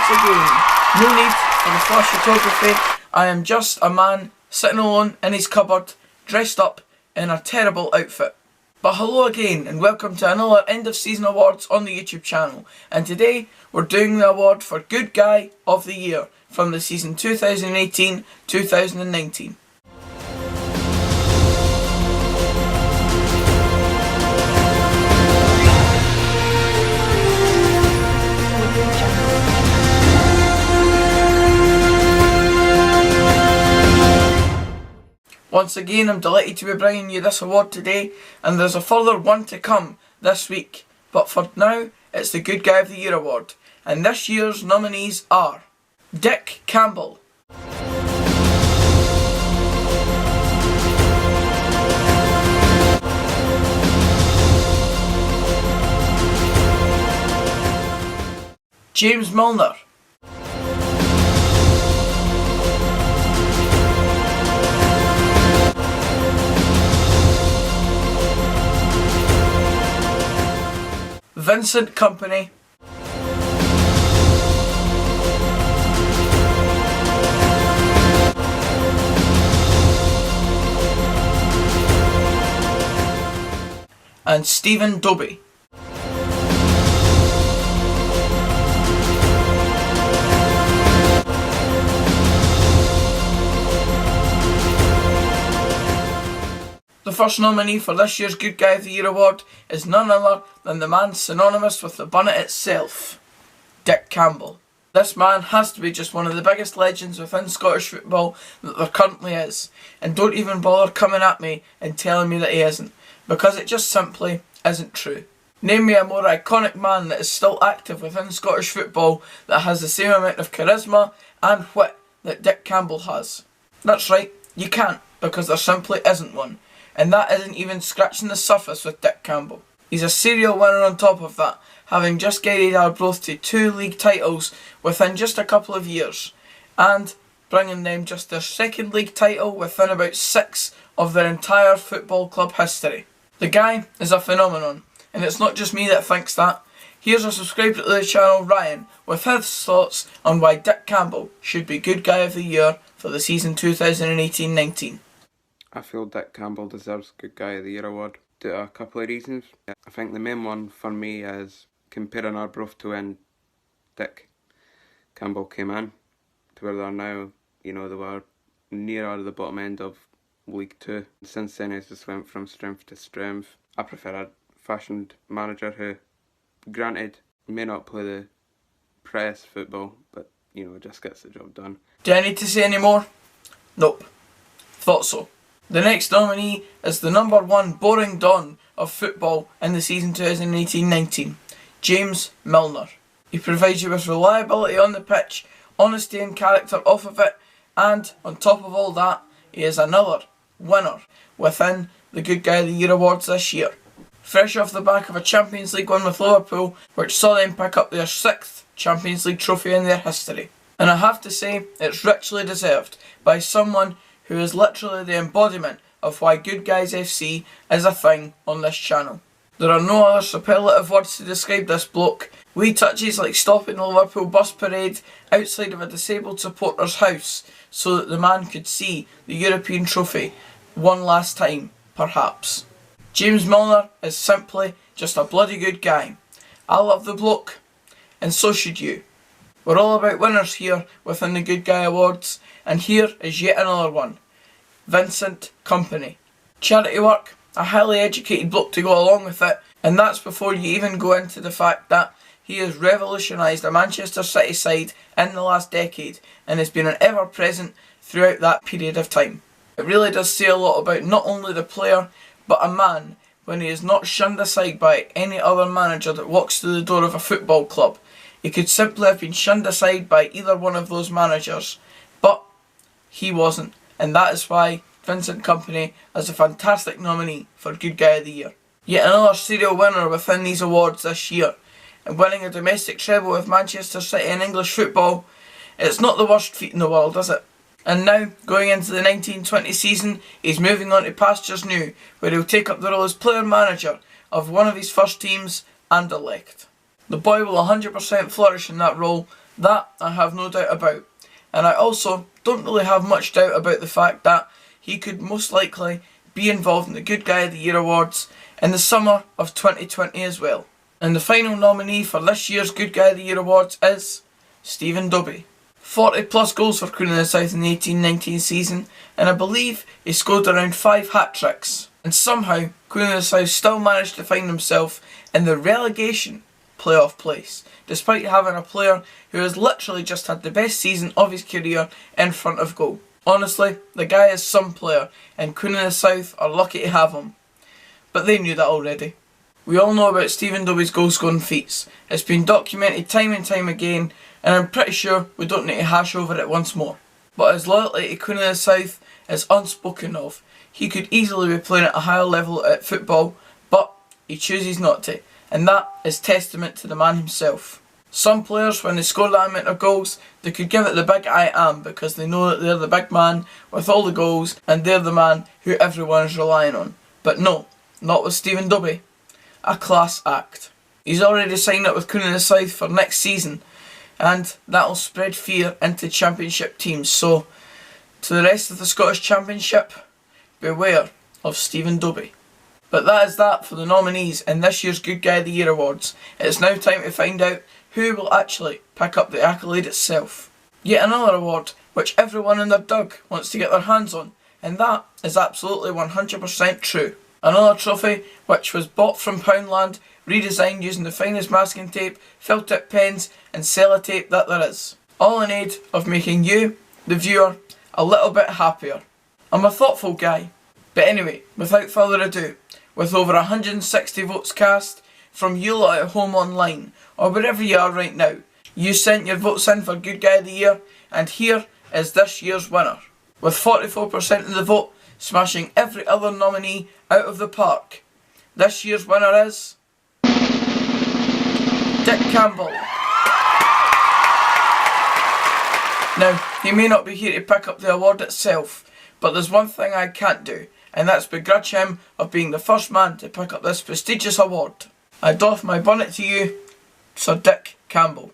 once again. No need for the flash photography. I am just a man sitting alone in his cupboard, dressed up in a terrible outfit. But hello again and welcome to another end of season awards on the YouTube channel. And today we're doing the award for Good Guy of the Year from the season 2018-2019. Once again, I'm delighted to be bringing you this award today, and there's a further one to come this week. But for now, it's the Good Guy of the Year award, and this year's nominees are Dick Campbell, James Milner, Vincent Kompany, and Stephen Dobbie. The first nominee for this year's Good Guy of the Year award is none other than the man synonymous with the bonnet itself, Dick Campbell. This man has to be just one of the biggest legends within Scottish football that there currently is, and don't even bother coming at me and telling me that he isn't, because it just simply isn't true. Name me a more iconic man that is still active within Scottish football that has the same amount of charisma and wit that Dick Campbell has. That's right, you can't, because there simply isn't one. And that isn't even scratching the surface with Dick Campbell. He's a serial winner on top of that, having just guided Arbroath to 2 league titles within just a couple of years, and bringing them just their second league title within about 6 of their entire football club history. The guy is a phenomenon, and it's not just me that thinks that. Here's a subscriber to the channel, Ryan, with his thoughts on why Dick Campbell should be Good Guy of the Year for the season 2018-19. I feel Dick Campbell deserves Good Guy of the Year award due to a couple of reasons. I think the main one for me is comparing Arbroath to when Dick Campbell came in to where they are now. You know, they were nearer the bottom end of League 2. Since then it's just went from strength to strength. I prefer a fashioned manager who, granted, may not play the press football, but, you know, just gets the job done. Do I need to say any more? Nope. Thought so. The next nominee is the number 1 boring don of football in the season 2018-19, James Milner. He provides you with reliability on the pitch, honesty and character off of it, and on top of all that, he is another winner within the Good Guy of the Year awards this year. Fresh off the back of a Champions League win with Liverpool, which saw them pick up their 6th Champions League trophy in their history. And I have to say, it's richly deserved by someone who is literally the embodiment of why Good Guys FC is a thing on this channel. There are no other superlative words to describe this bloke. Wee touches like stopping the Liverpool bus parade outside of a disabled supporter's house so that the man could see the European trophy one last time, perhaps. James Milner is simply just a bloody good guy. I love the bloke, and so should you. We're all about winners here within the Good Guy Awards, and here is yet another one. Vincent Kompany. Charity work, a highly educated bloke to go along with it, and that's before you even go into the fact that he has revolutionised a Manchester City side in the last decade and has been an ever-present throughout that period of time. It really does say a lot about not only the player, but a man when he is not shunned aside by any other manager that walks through the door of a football club. He could simply have been shunned aside by either one of those managers, but he wasn't, and that is why Vincent Kompany is a fantastic nominee for Good Guy of the Year. Yet another serial winner within these awards this year, and winning a domestic treble with Manchester City in English football, it's not the worst feat in the world, is it? And now, going into the 1920 season, he's moving on to pastures new, where he'll take up the role as player-manager of one of his first teams, Anderlecht. The boy will 100% flourish in that role, That I have no doubt about. And I also don't really have much doubt about the fact that he could most likely be involved in the Good Guy of the Year awards in the summer of 2020 as well. And the final nominee for this year's Good Guy of the Year awards is Stephen Dobbie. 40 plus goals for Queen of the South in the 18-19 season, and I believe he scored around 5 hat-tricks. And somehow, Queen of the South still managed to find himself in the relegation playoff place, despite having a player who has literally just had the best season of his career in front of goal. Honestly, the guy is some player, and Queen of the South are lucky to have him. But they knew that already. We all know about Stephen Dobbie's goal-scoring feats. It's been documented time and time again, and I'm pretty sure we don't need to hash over it once more. But his loyalty to Queen of the South is unspoken of. He could easily be playing at a higher level at football, but he chooses not to, and that is testament to the man himself. Some players, when they score that amount of goals, they could give it the big I am because they know that they're the big man with all the goals and they're the man who everyone is relying on. But no, not with Stephen Dobbie. A class act. He's already signed up with Queen of the South for next season, and that'll spread fear into championship teams. So, to the rest of the Scottish Championship, beware of Stephen Dobbie. But that is that for the nominees in this year's Good Guy of the Year awards. It's now time to find out who will actually pick up the accolade itself. Yet another award which everyone in their dug wants to get their hands on, and that is absolutely 100% true. Another trophy which was bought from Poundland, redesigned using the finest masking tape, felt-tip pens and sellotape that there is. All in aid of making you, the viewer, a little bit happier. I'm a thoughtful guy. But anyway, without further ado, with over 160 votes cast from you lot at home online, or wherever you are right now, you sent your votes in for Good Guy of the Year, and here is this year's winner. With 44% of the vote smashing every other nominee out of the park, this year's winner is Dick Campbell. Now, he may not be here to pick up the award itself, but there's one thing I can't do, and that's begrudge him of being the first man to pick up this prestigious award. I doff my bonnet to you, Sir Dick Campbell.